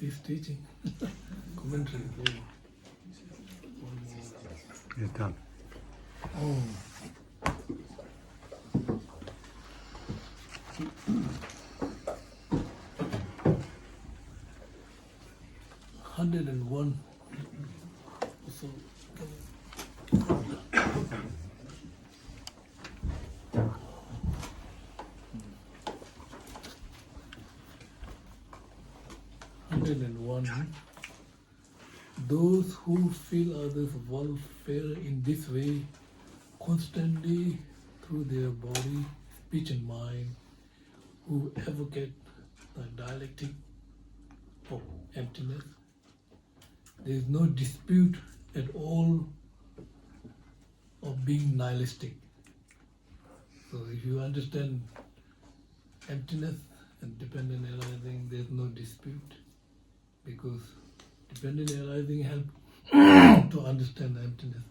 this teaching? Commentary. You're done. Oh. Hundred and one. So, 101. Those who feel others' welfare in this way constantly through their body, speech and mind, who advocate the dialectic of emptiness. There is no dispute at all of being nihilistic. So if you understand emptiness and dependent arising, there is no dispute, because dependent arising help to understand the emptiness.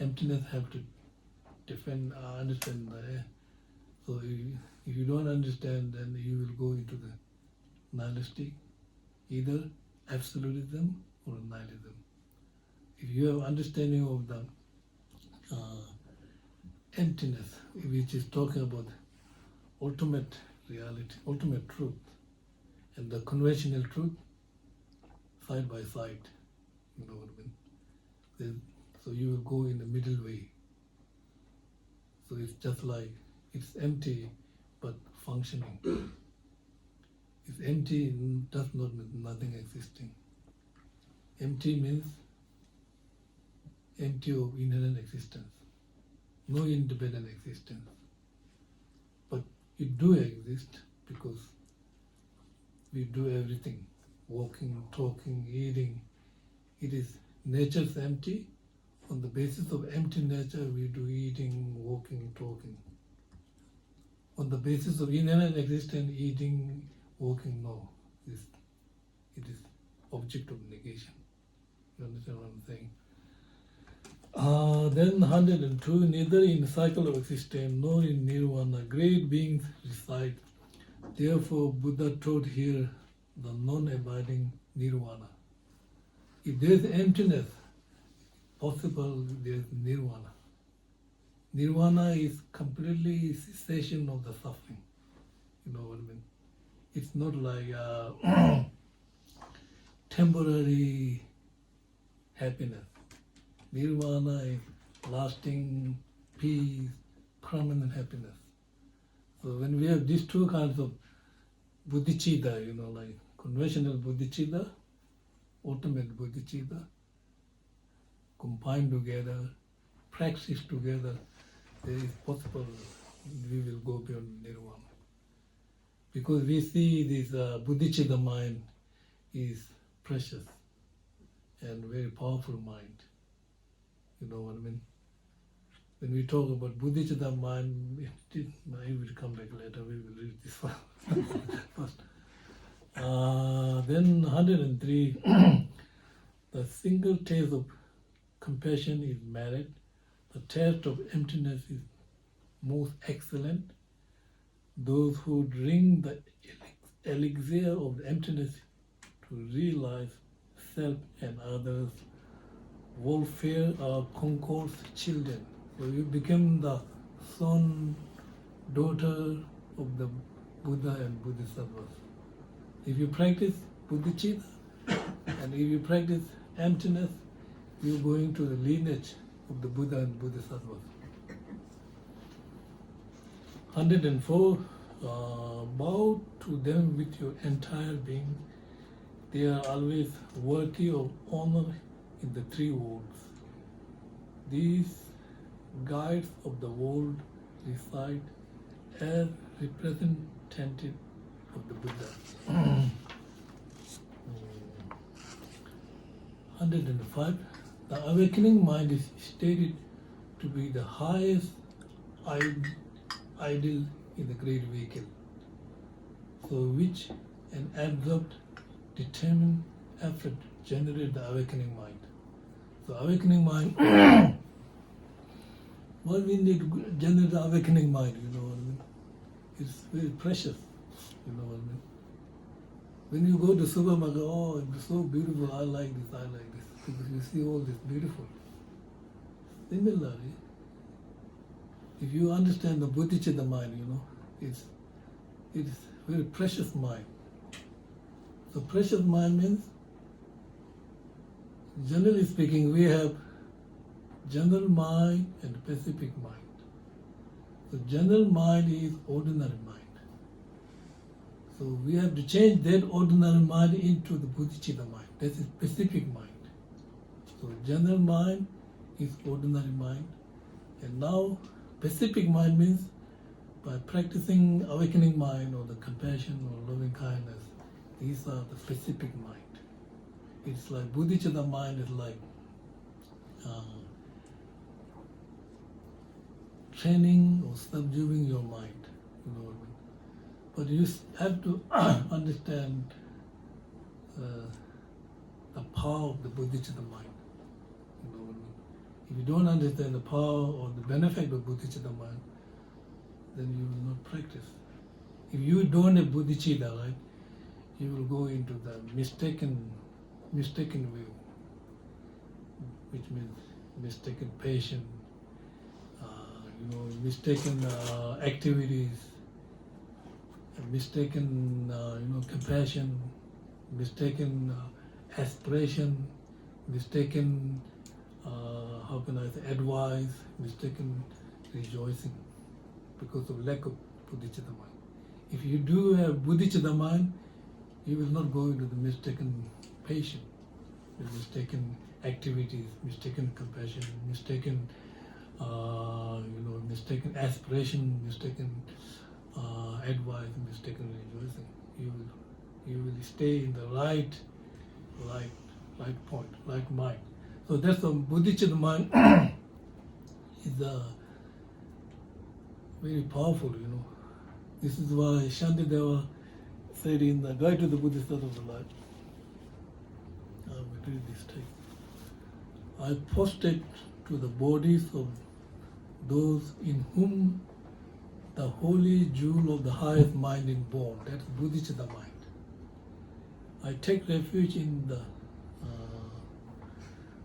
Emptiness have to understand the. So if you don't understand, then you will go into the nihilistic, either absolutism or nihilism. If you have understanding of the emptiness, which is talking about ultimate reality, ultimate truth, and the conventional truth, side by side, you know what I mean? So you will go in the middle way. So it's just like, it's empty but functioning. It's empty does not mean nothing existing. Empty means empty of inherent existence, no independent existence. But it do exist because we do everything, walking, talking, eating. It is nature's empty. On the basis of empty nature, we do eating, walking, talking. On the basis of inherent existence, eating, walking, no. It is object of negation. You understand what I'm saying? Then 102, neither in cycle of existence nor in nirvana great beings reside. Therefore, Buddha taught here the non-abiding nirvana. If there is emptiness, possible there is nirvana. Nirvana is completely cessation of the suffering. You know what I mean? It's not like temporary happiness. Nirvana is lasting peace, permanent happiness. So when we have these two kinds of bodhicitta, you know, like conventional bodhicitta, ultimate bodhicitta, combined together, practice together, there is possible we will go beyond nirvana. Because we see this bodhicitta mind is precious and very powerful mind. You know what I mean? When we talk about bodhicitta mind, I will come back later, we will read this one first. Then 103, the single taste of compassion is merit. The taste of emptiness is most excellent. Those who drink the elixir of emptiness to realize self and others' welfare are Concord's children. So you become the son, daughter of the Buddha and Bodhisattvas. If you practice bodhicitta and if you practice emptiness, you're going to the lineage of the Buddha and Bodhisattvas. 104, bow to them with your entire being. They are always worthy of honor in the three worlds. These guides of the world reside as representative of the Buddha. 105, the awakening mind is stated to be the highest ideal in the great vehicle, so which an absorbed, determined effort generate the awakening mind. So awakening mind, what we need to generate the awakening mind, you know what I mean? It's very precious, you know what I mean? When you go to supermarket, oh, it's so beautiful, I like this, because you see all this beautiful. Similarly, if you understand the bodhicitta mind, it's very precious mind. So precious mind means, generally speaking, we have general mind and specific mind. So general mind is ordinary mind. So we have to change that ordinary mind into the bodhicitta mind. That is specific mind. So general mind is ordinary mind. And now specific mind means by practicing awakening mind or the compassion or loving kindness, these are the specific mind. It's like bodhicitta mind is like training or subduing your mind. You know what I mean? But you have to understand the power of the bodhicitta mind. You know what I mean? If you don't understand the power or the benefit of bodhicitta mind, then you will not practice. If you don't have bodhicitta, right, you will go into the mistaken view, which means mistaken patience, mistaken activities, mistaken compassion, mistaken aspiration, mistaken how can I say advice, mistaken rejoicing, because of lack of bodhicitta mind. If you do have bodhicitta mind, you will not go into the mistaken patience, mistaken activities, mistaken compassion, mistaken mistaken aspiration, mistaken advice, mistaken rejoicing. You will stay in the right point, right mind. So that's the bodhicitta mind is very powerful. This is why Shantideva said in the Guide to the Buddhist Study of the Life. I will read this text. I posted to the bodies of those in whom the holy jewel of the highest mind is born. That's bodhicitta mind. I take refuge in the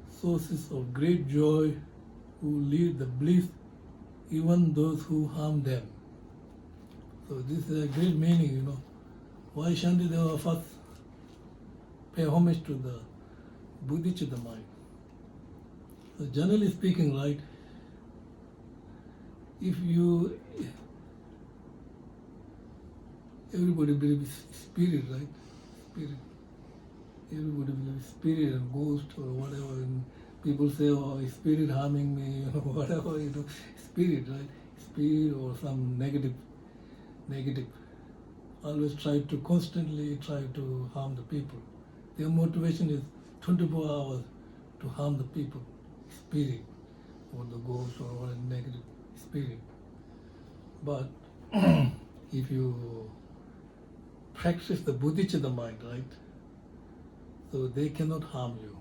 sources of great joy who lead the bliss, even those who harm them. So this is a great meaning, Why Shantideva first pay homage to the bodhicitta mind? So generally speaking, right, if everybody believes spirit, right? Spirit. Everybody believes spirit and ghost or whatever. And people say, oh, is spirit harming me, whatever, spirit, right? Spirit or some negative. Always constantly try to harm the people. Their motivation is 24 hours to harm the people, spirit, or the ghost or a negative spirit. But if you practice the bodhicitta mind, right, so they cannot harm you.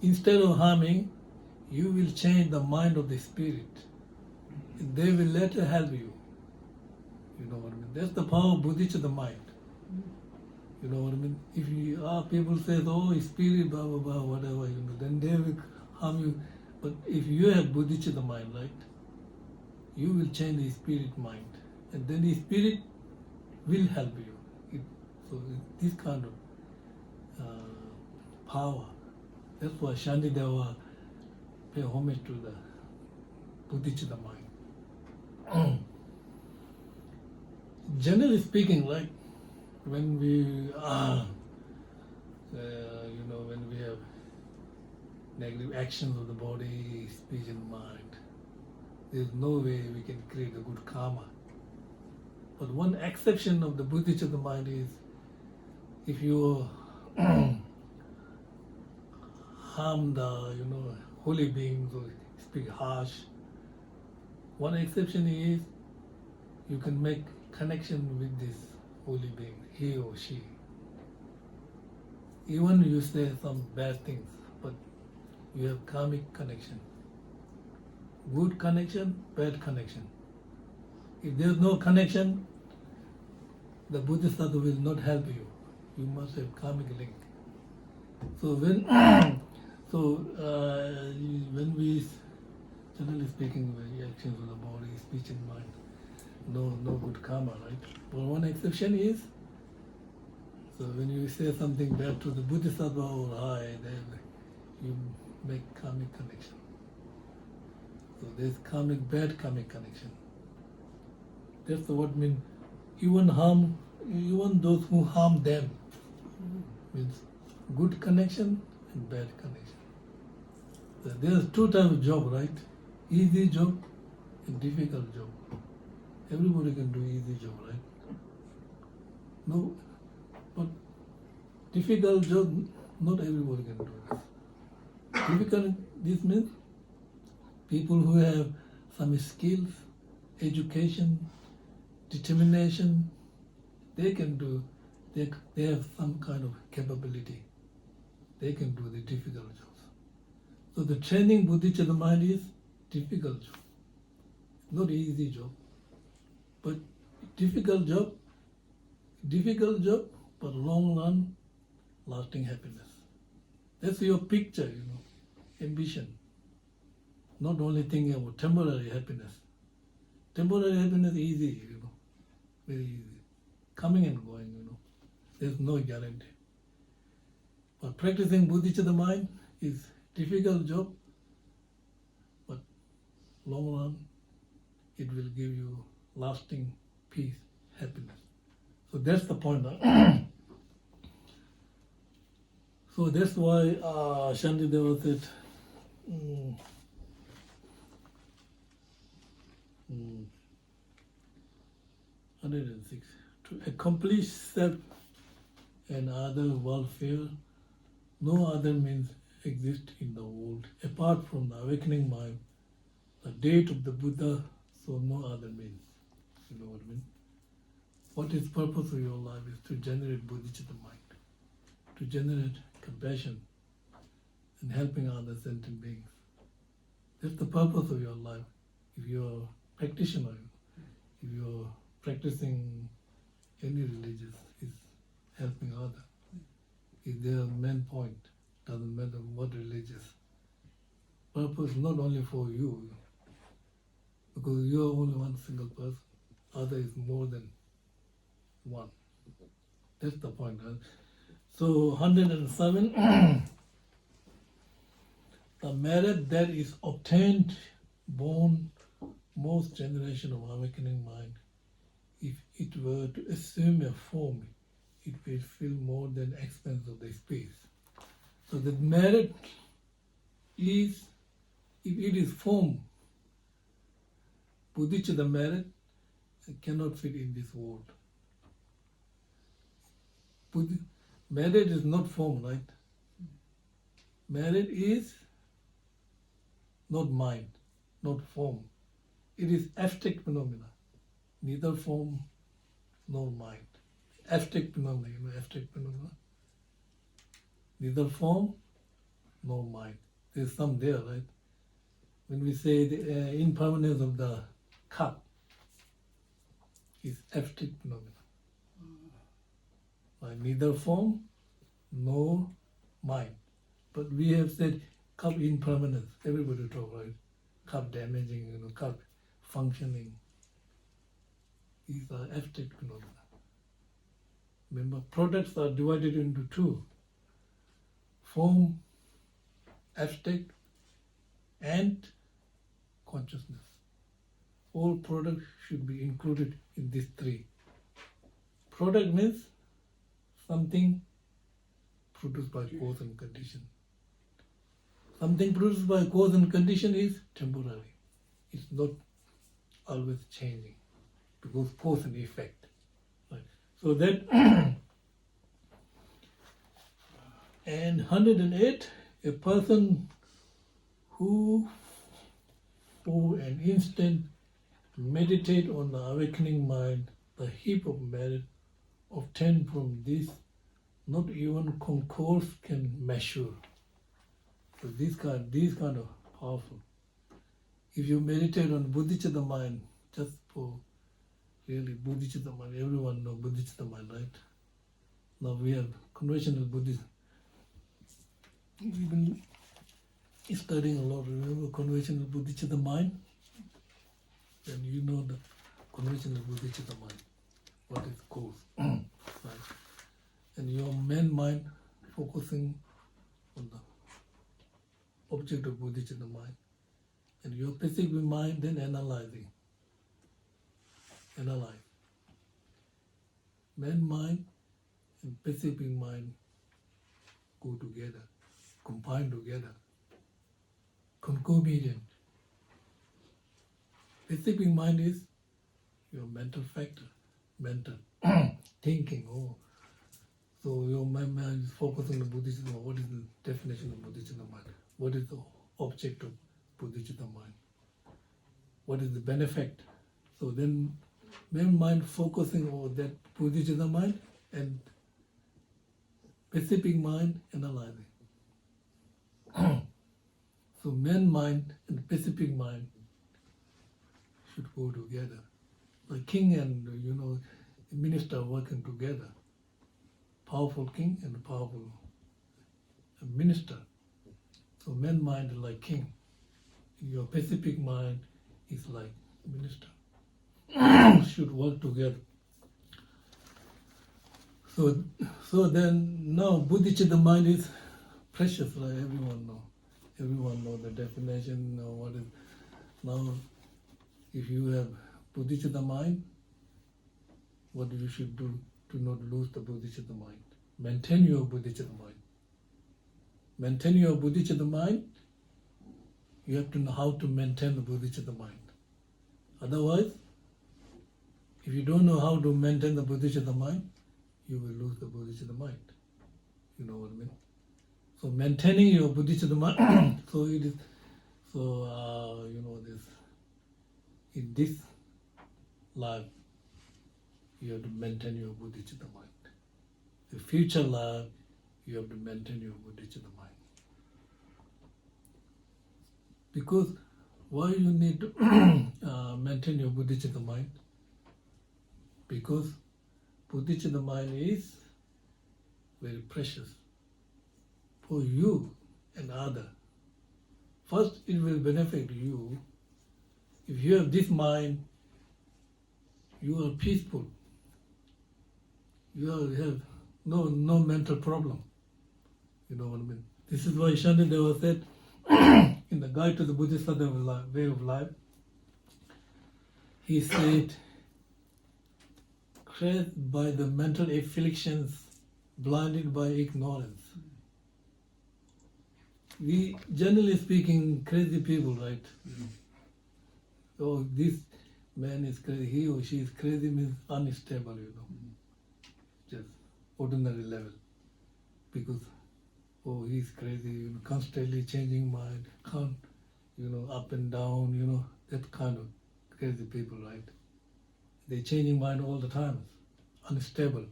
Instead of harming, you will change the mind of the spirit. They will later help you. You know what I mean? That's the power of bodhicitta mind. You know what I mean? If people say, oh, spirit, blah, blah, blah, whatever, then they will harm you. But if you have bodhicitta mind, right, you will change the spirit mind. And then the spirit will help you. So this kind of power. That's why Shantideva pay homage to the bodhicitta mind. Generally speaking, like when we when we have negative actions of the body, speech, and mind, there's no way we can create a good karma. But one exception of the bodhicitta mind is if you harm the holy beings or speak harsh. One exception is you can make connection with this holy being, he or she. Even you say some bad things, but you have karmic connection. Good connection, bad connection. If there's no connection, the Bodhisattva will not help you. You must have karmic link. So when when we, generally speaking, the actions of the body, speech and mind, no good karma, right? But one exception is, so when you say something bad to the Bodhisattva or I, then you make karmic connection. So there's bad karmic connection. That's what means even those who harm them means good connection and bad connection. So there's two types of job, right? Easy job and difficult job. Everybody can do easy job, right? No, but difficult job, not everybody can do this. Difficult, this means people who have some skills, education, determination, they can do, they have some kind of capability. They can do the difficult jobs. So the training bodhicitta the mind is difficult job, not easy job, but difficult job, but long run, lasting happiness. That's your picture, ambition. Not only thinking about temporary happiness. Temporary happiness is easy, very easy. Coming and going, there's no guarantee. But practicing bodhicitta the mind is difficult job, but long run, it will give you lasting peace, happiness. So that's the point. So that's why Shantideva said, 106. To accomplish self and other welfare, no other means exist in the world apart from the awakening mind, the date of the Buddha, so no other means. You know what I mean? What is purpose of your life is to generate bodhicitta mind, to generate compassion and helping other sentient beings. That's the purpose of your life. If you're a practitioner, if you're practicing any religious, is helping others. Is their main point. Doesn't matter what religious. Purpose not only for you, because you are only one single person. Other is more than one. That's the point. Right? So 107. The merit that is obtained, born, most generation of awakening mind, if it were to assume a form, it will feel more than expense of the space. So the merit is, if it is form, bodhicitta the merit, it cannot fit in this world. Merit is not form, right? Merit is not mind, not form. It is abstract phenomena, neither form nor mind. Abstract phenomena, abstract phenomena. Neither form nor mind. There's some there, right? When we say the impermanence of the cup is abstract phenomena. Neither form nor mind. But we have said cup impermanence. Everybody talk, right? Cup damaging, cup functioning. These are abstract phenomena. Remember, products are divided into two. Form, abstract, and consciousness. All products should be included in these three. Product means something produced by cause and condition. Something produced by cause and condition is temporary. It's not always changing because cause and effect. Right? So that and 108, a person who for an instant meditate on the awakening mind, the heap of merit obtained from this, not even concourse can measure. So these kind of powerful. If you meditate on bodhicitta mind just for really Bodhicitta mind. Everyone knows Bodhicitta mind, right? Now we have conventional Buddhism. We've been studying a lot. Remember conventional Bodhicitta mind? And you know the conventional Bodhicitta mind, what it called. Right? And your main mind focusing on the object of Bodhicitta mind. And your specific mind then analyzing. Analyze. Main mind and specific mind go together, combine together, concomitant. Specific mind is your mental factor, mental thinking. Oh, so your mind is focused on the Bodhicitta. What is the definition of Bodhicitta mind? What is the object of Bodhicitta mind? What is the benefit? So then, main mind focusing on that Bodhicitta mind and specific mind analyzing. So main mind and specific mind should go together. The king and minister working together. Powerful king and powerful minister. So main mind is like king. Your specific mind is like minister. Should work together. So then now Bodhicitta mind is precious, like everyone know. Everyone know the definition of what is. Now if you have Bodhicitta mind, what you should do to not lose the Bodhicitta mind? Maintain your Bodhicitta mind. Maintain your Bodhicitta mind, you have to know how to maintain the Bodhicitta mind. Otherwise, if you don't know how to maintain the Bodhicitta mind, you will lose the Bodhicitta mind. You know what I mean? So maintaining your Bodhicitta mind, so it is, so this, in this life, you have to maintain your Bodhicitta mind. The future life, you have to maintain your Bodhicitta mind. Because why you need to maintain your Bodhicitta mind? Because Bodhicitta mind is very precious for you and other. First, it will benefit you. If you have this mind, you are peaceful. You have no mental problem. You know what I mean? This is why Shantideva said in the Guide to the Buddhist Way of Life, he said, crazed by the mental afflictions, blinded by ignorance. We, generally speaking, crazy people, right? Oh, this man is crazy, he or she is crazy means unstable, just ordinary level. Because, oh, he's crazy, constantly changing mind, up and down, that kind of crazy people, right? They're changing mind all the time, unstable.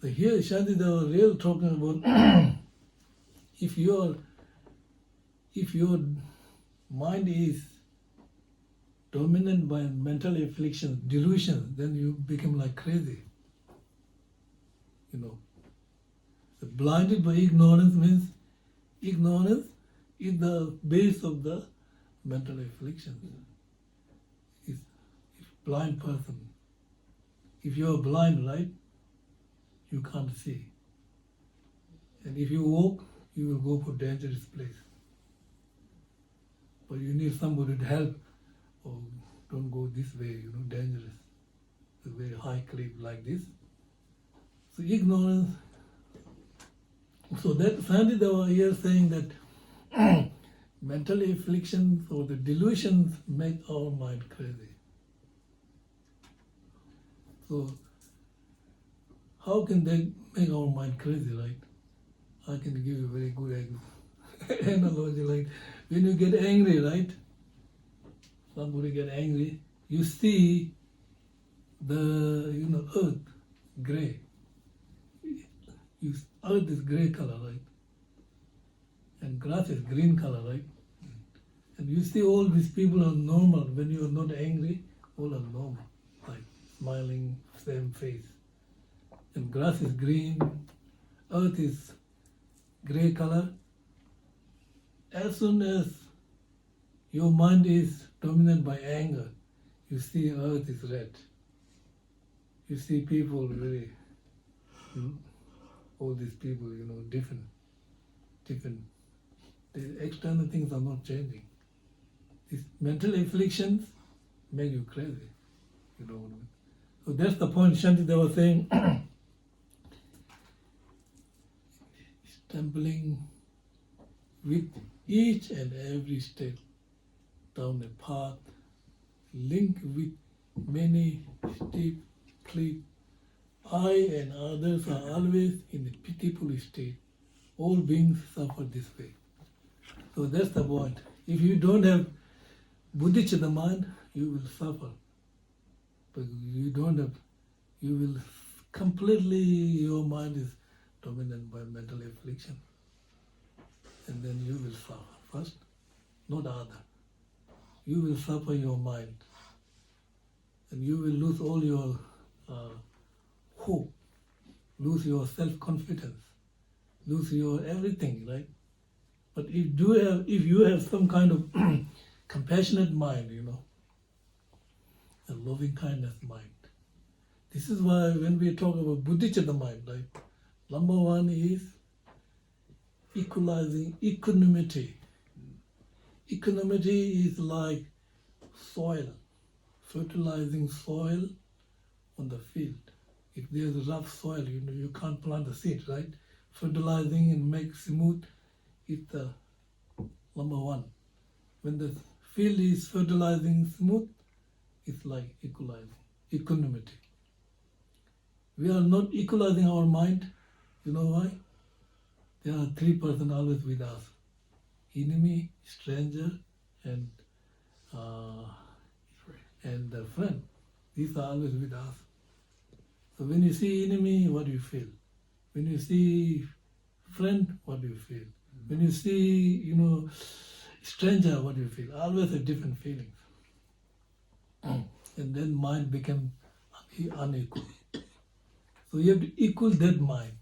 So here Shantideva really talking about if your mind is dominant by mental afflictions, delusions, then you become like crazy. The blinded by ignorance means ignorance is the base of the mental affliction. If blind person, if you are blind, right, you can't see. And if you walk, you will go for dangerous place. But you need somebody to help. Oh, don't go this way, dangerous. A very high cliff like this. So ignorance. So that Shantideva here saying that mental afflictions or the delusions make our mind crazy. So how can they make our mind crazy, right? I can give you a very good analogy, like when you get angry, right? Somebody get angry, you see the earth gray. Earth is gray color, right? And grass is green color, right? And you see all these people are normal. When you are not angry, all are normal. Like smiling, same face. And grass is green, earth is gray color. As soon as your mind is dominated by anger, you see earth is red. You see people really, all these people, different. The external things are not changing. These mental afflictions make you crazy. You know what I mean? So that's the point Shantideva was saying. Stumbling with each and every step down a path linked with many steep cliffs. I and others are always in a pitiable state. All beings suffer this way. So that's the point. If you don't have bodhicitta mind, you will suffer. But you don't have, you will completely, your mind is dominated by mental affliction. And then you will suffer first, not other. You will suffer your mind. And you will lose all your hope, lose your self-confidence, lose your everything, right? But if you have some kind of compassionate mind, a loving kindness mind. This is why when we talk about bodhicitta mind, right? Number one is equalizing equanimity. Equanimity is like soil, fertilizing soil on the field. If there's rough soil, you can't plant the seed, right? Fertilizing and make smooth is the number one. When the field is fertilizing smooth, it's like equalizing, equanimity. We are not equalizing our mind. You know why? There are three persons always with us: enemy, stranger, and the friend. These are always with us. So when you see enemy, what do you feel? When you see friend, what do you feel? When you see, stranger, what do you feel? Always have different feelings. And then mind become unequal. So you have to equal that mind.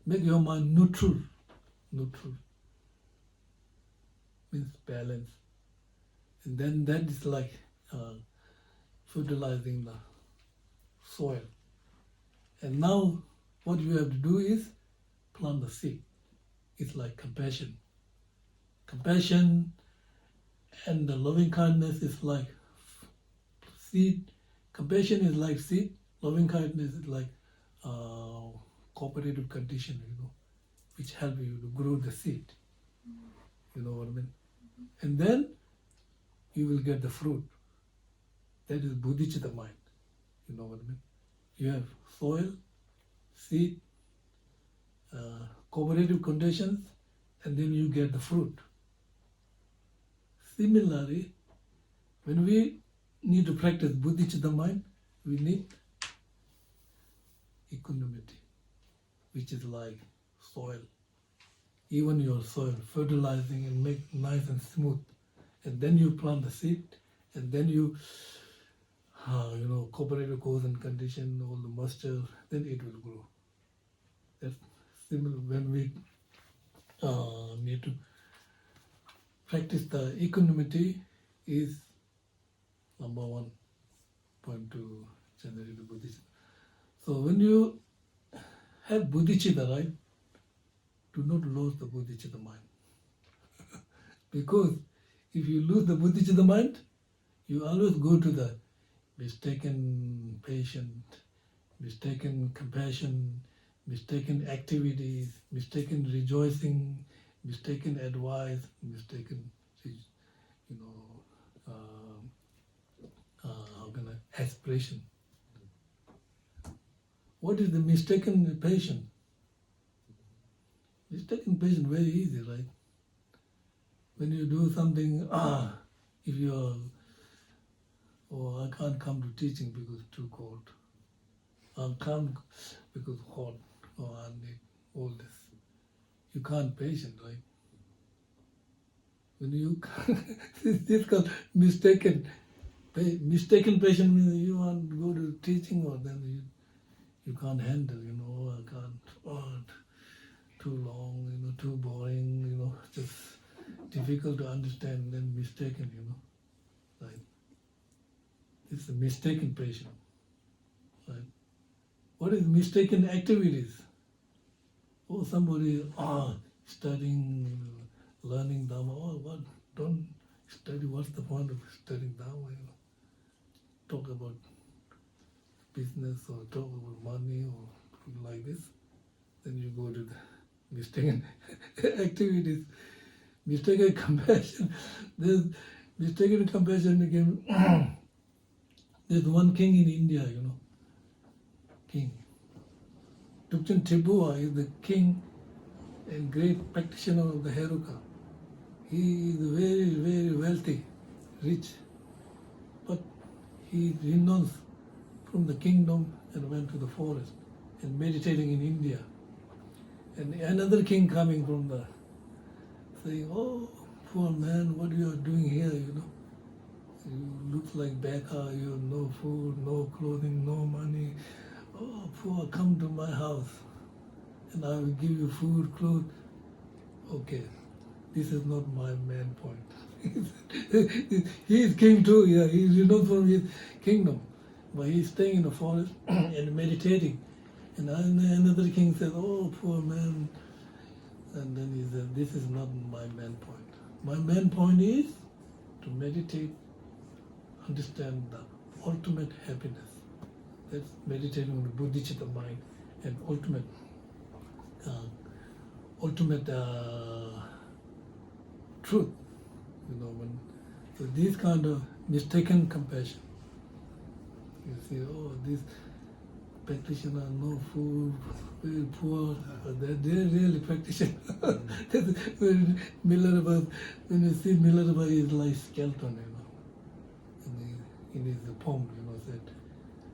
Make your mind neutral. Neutral means balance. And then that is like fertilizing the soil. And now what you have to do is plant the seed. It's like compassion. Compassion and the loving kindness is like seed. Compassion is like seed. Loving kindness is like cooperative condition, which help you to grow the seed. You know what I mean? And then you will get the fruit. That is bodhicitta mind. You know what I mean? You have soil, seed, cooperative conditions, and then you get the fruit. Similarly, when we need to practice bodhicitta mind, we need equanimity, which is like soil. Even your soil, fertilizing and make nice and smooth. And then you plant the seed, and then you, cooperative cause and condition, all the moisture, then it will grow. That's similar when we need to practice the equanimity is number one point to generate the bodhicitta. So when you have bodhicitta, right, do not lose the bodhicitta mind. Because if you lose the bodhicitta mind, you always go to the mistaken patient, mistaken compassion, mistaken activities, mistaken rejoicing, mistaken advice, mistaken, aspiration. What is the mistaken patient? Mistaken patient, very easy, right? When you do something, if you are, I can't come to teaching because it's too cold. I can't because hot, I need all this. You can't patient, right? When you, this is called mistaken Mistaken patient means you want to go to teaching, or then you can't handle, I can't, too long, too boring, just difficult to understand, then mistaken, right? It's a mistaken patient, right? What is mistaken activities? Oh, somebody, studying, learning Dharma, what? Don't study, what's the point of studying Dharma, Talk about business or talk about money or like this, then you go to the mistaken activities. Mistaken compassion. There's mistaken compassion again. There's one king in India, king. Tupchen Tribhuva is the king and great practitioner of the Heruka. He is very, very wealthy, rich, but he renounced from the kingdom and went to the forest and meditating in India. And another king coming from the, saying, oh, poor man, what you are doing here, You look like beggar, you have no food, no clothing, no money. Oh, poor, come to my house and I will give you food, clothes. Okay, this is not my main point. He is king too, yeah, he is renounced from his kingdom. But he is staying in the forest and meditating. And another king said, oh, poor man. And then he said, this is not my main point. My main point is to meditate, understand the ultimate happiness. That's meditating on the bodhicitta mind and ultimate truth. So these kind of mistaken compassion. You see, oh, this practitioner, no food, very poor, but they're really practitioners. When you see Milarepa is like skeleton, in his poem, said,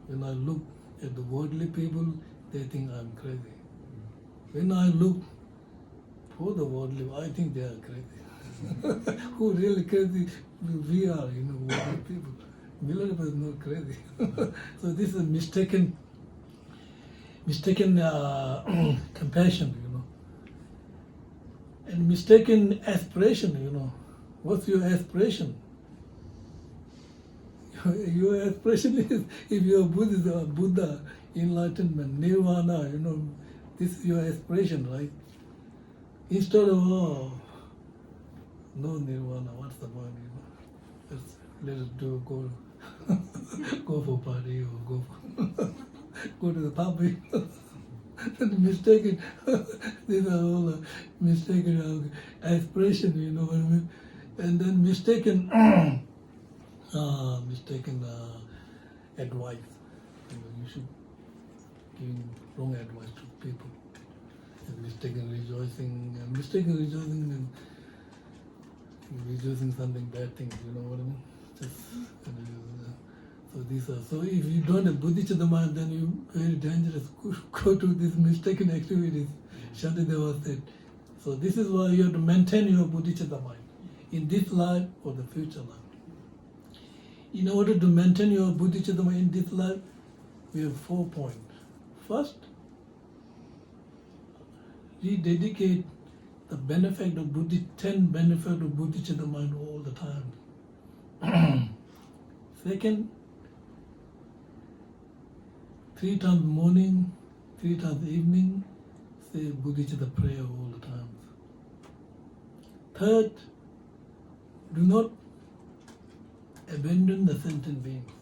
when I look at the worldly people, they think I'm crazy. When I look for the worldly, I think they are crazy. Who really crazy? We are, worldly people. Milarepa is not crazy. So this is a mistaken compassion, and mistaken aspiration, What's your aspiration? Your aspiration is, if you are Buddhist or Buddha, enlightenment, nirvana, this is your aspiration, right? Instead of, no nirvana, what's the point, let us go for party or go to the public. Mistaken, these are all mistaken aspiration, you know what I mean? And then mistaken advice. You should give wrong advice to people. And mistaken rejoicing and rejoicing something bad things, you know what I mean? So if you don't have bodhicitta mind, then you're very dangerous. Go to these mistaken activities, Shantideva said. So this is why you have to maintain your bodhicitta mind in this life or the future life. In order to maintain your bodhicitta mind in this life, we have 4 points. First, rededicate the benefit of 10 benefits of bodhicitta mind all the time. Second, 3 times morning, 3 times evening, say bodhicitta prayer all the time. Third, do not abandon the sentient beings.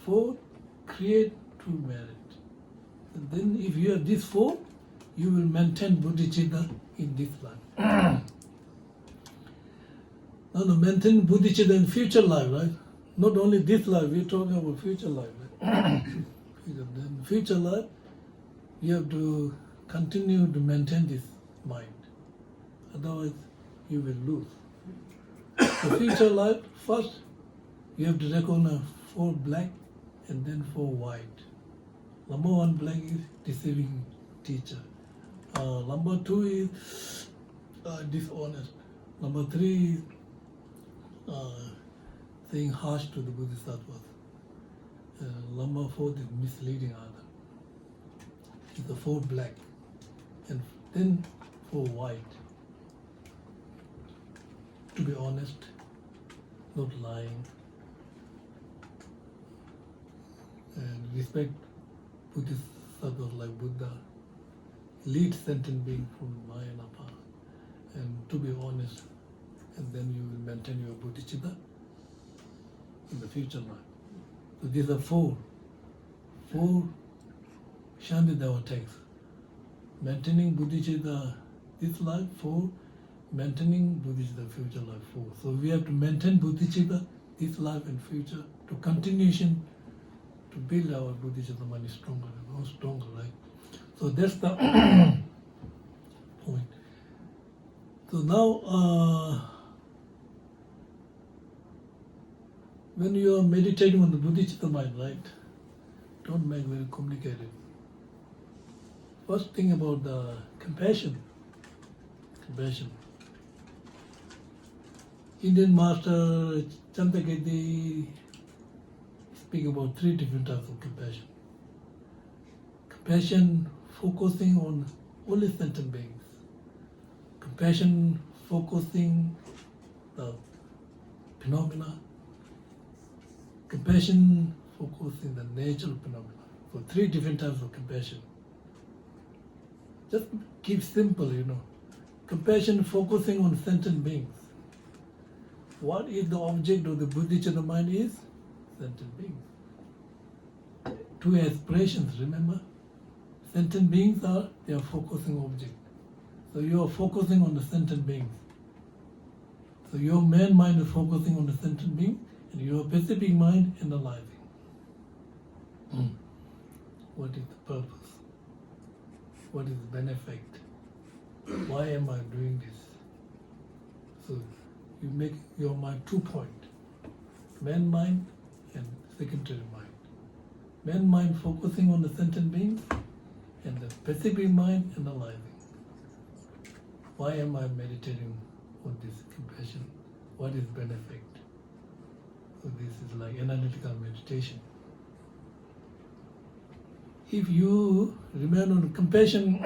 Fourth, create true merit. And then if you have these 4, you will maintain bodhicitta in this life. Now, maintain bodhicitta in future life, right? Not only this life, we're talking about future life. Right? Then future life, you have to continue to maintain this mind. Otherwise, you will lose. The future life, first, you have to recognize 4 black and then 4 white. Number 1 black is deceiving teacher. Number 2 is dishonest. Number 3 is saying harsh to the Bodhisattvas. Number 4 is misleading others. It's the 4 black, and then 4 white. To be honest, not lying, and respect Bodhisattvas like Buddha, lead sentient being from Maya and Apa, and to be honest, and then you will maintain your bodhicitta in the future life. So these are four Shantideva texts. Maintaining bodhicitta this life, 4. Maintaining bodhicitta future life, 4. So we have to maintain bodhicitta this life and future to continuation to build our bodhicitta mind stronger and more stronger, right? So that's the point. So now, when you are meditating on the bodhicitta mind, right, don't make very complicated. First thing about the compassion. Indian master Chandakirti speak about 3 different types of compassion. Compassion focusing on only sentient beings. Compassion focusing the phenomena. Compassion focusing the nature of phenomena. So 3 different types of compassion. Just keep simple, Compassion focusing on sentient beings. What is the object of the bodhicitta mind is? Sentient beings. 2 aspirations, remember? Sentient beings they are focusing object. So you are focusing on the sentient beings. So your main mind is focusing on the sentient being, and your specific mind analyzing. What is the purpose? What is the benefit? Why am I doing this? So you make your mind 2 points. Main mind and secondary mind. Main mind focusing on the sentient beings, and the specific mind analyzing. Why am I meditating on this compassion? What is benefit? So this is like analytical meditation. If you remain on compassion,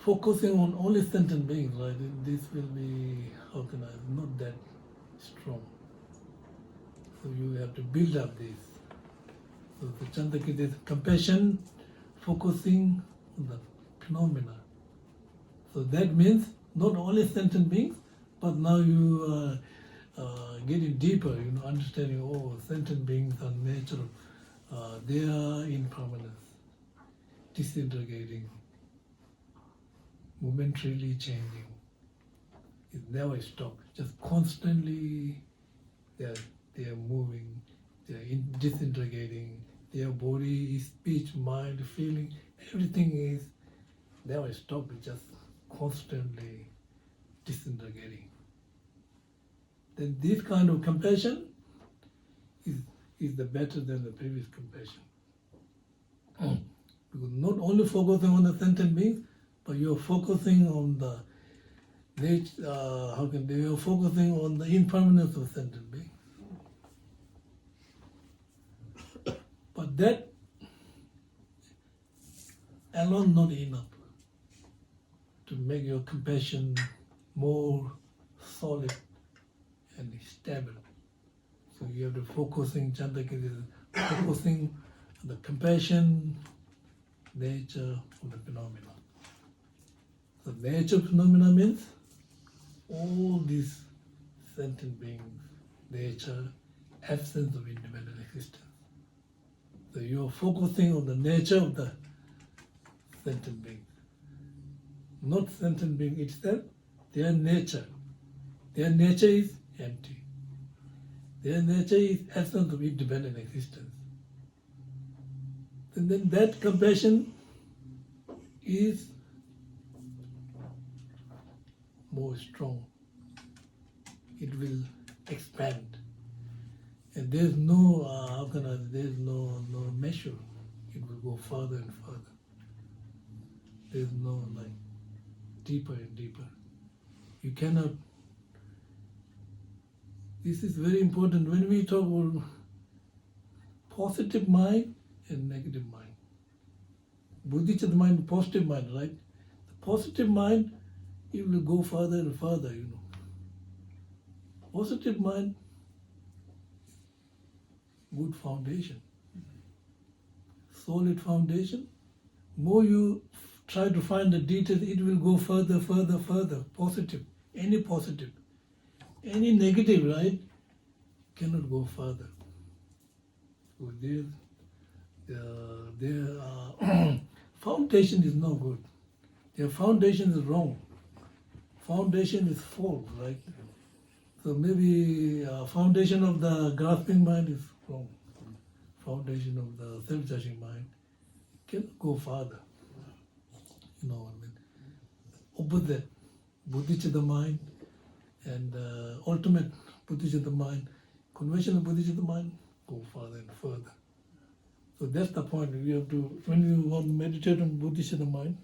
focusing on only sentient beings, right, this will be, not that strong. So you have to build up this. So the Chandakirti is compassion, focusing on the phenomena. So that means not only sentient beings, but now you are getting deeper, understanding, sentient beings are natural. They are impermanence, disintegrating, momentarily changing. It never stops. Just constantly they are moving, they are disintegrating. Their body, speech, mind, feeling, everything is never stop. It's just constantly disintegrating. Then this kind of compassion is the better than the previous compassion. Because not only focusing on the sentient beings, but you're focusing on the nature, you're focusing on the impermanence of sentient beings. But that alone not enough to make your compassion more solid and stable. So you have to focusing on the compassion, nature of the phenomena. So nature of phenomena means all these sentient beings, nature, absence of independent existence. So you are focusing on the nature of the sentient being. Not sentient being itself, their nature. Their nature is empty. Their nature is absence of independent existence. And then that compassion is more strong. It will expand. And there's no, there's no measure. It will go further and further. There's no deeper and deeper. You cannot This is very important when we talk about positive mind and negative mind. Bodhicitta mind, positive mind, right? The positive mind, it will go further and further, Positive mind, good foundation. Solid foundation. More you try to find the details, it will go further, further, further. Positive. Any positive. Any negative, right? Cannot go further. So their foundation is not good. Their foundation is wrong. Foundation is false, right? So maybe foundation of the grasping mind is wrong. Foundation of the self-judging mind cannot go farther. You know what I mean? Opposite, bodhicitta mind and ultimate bodhicitta mind, conventional bodhicitta mind, go further and further. So that's the point. You have to, when you want to meditate on bodhicitta mind,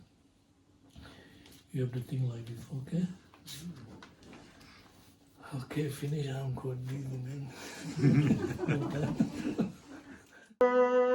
you have to think like this, okay? Okay, finish. I'm going to do it, man. Okay.